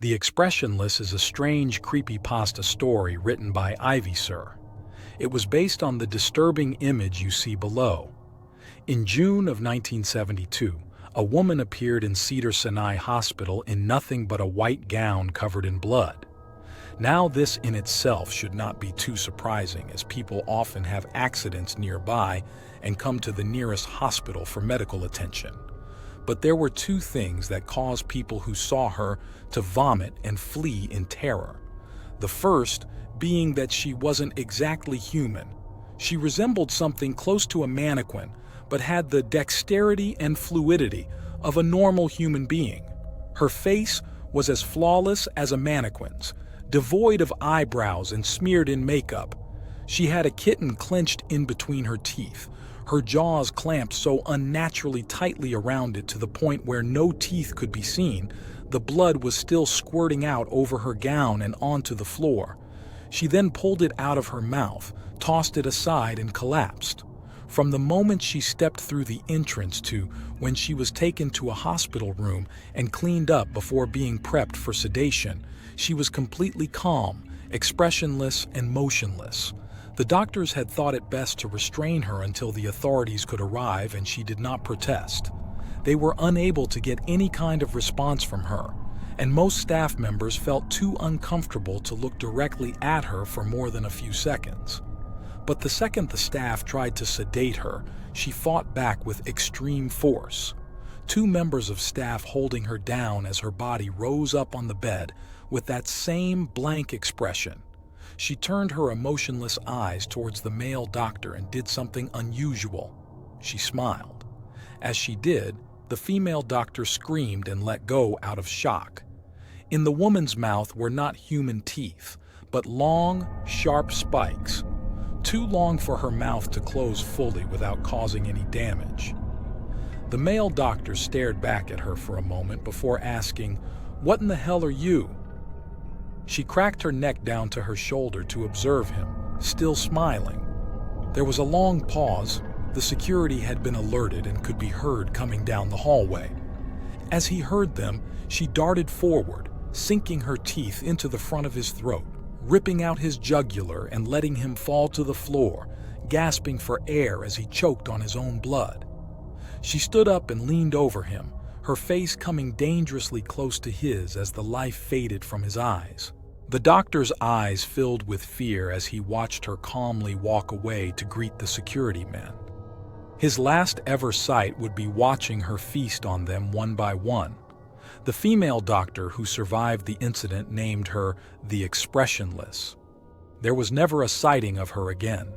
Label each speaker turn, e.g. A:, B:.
A: The Expressionless is a strange creepypasta story written by Ivy Sir. It was based on the disturbing image you see below. In June of 1972, a woman appeared in Cedars-Sinai Hospital in nothing but a white gown covered in blood. Now this in itself should not be too surprising, as people often have accidents nearby and come to the nearest hospital for medical attention. But there were two things that caused people who saw her to vomit and flee in terror. The first being that she wasn't exactly human. She resembled something close to a mannequin, but had the dexterity and fluidity of a normal human being. Her face was as flawless as a mannequin's, devoid of eyebrows and smeared in makeup. She had a kitten clenched in between her teeth, her jaws clamped so unnaturally tightly around it to the point where no teeth could be seen. The blood was still squirting out over her gown and onto the floor. She then pulled it out of her mouth, tossed it aside, and collapsed. From the moment she stepped through the entrance to when she was taken to a hospital room and cleaned up before being prepped for sedation, she was completely calm, expressionless, and motionless. The doctors had thought it best to restrain her until the authorities could arrive, and she did not protest. They were unable to get any kind of response from her, and most staff members felt too uncomfortable to look directly at her for more than a few seconds. But the second the staff tried to sedate her, she fought back with extreme force. Two members of staff holding her down as her body rose up on the bed with that same blank expression. She turned her emotionless eyes towards the male doctor and did something unusual. She smiled. As she did, the female doctor screamed and let go out of shock. In the woman's mouth were not human teeth, but long, sharp spikes, too long for her mouth to close fully without causing any damage. The male doctor stared back at her for a moment before asking, "What in the hell are you?" She cracked her neck down to her shoulder to observe him, still smiling. There was a long pause. The security had been alerted and could be heard coming down the hallway. As he heard them, she darted forward, sinking her teeth into the front of his throat, ripping out his jugular and letting him fall to the floor, gasping for air as he choked on his own blood. She stood up and leaned over him, her face coming dangerously close to his as the life faded from his eyes. The doctor's eyes filled with fear as he watched her calmly walk away to greet the security men. His last ever sight would be watching her feast on them one by one. The female doctor who survived the incident named her the Expressionless. There was never a sighting of her again.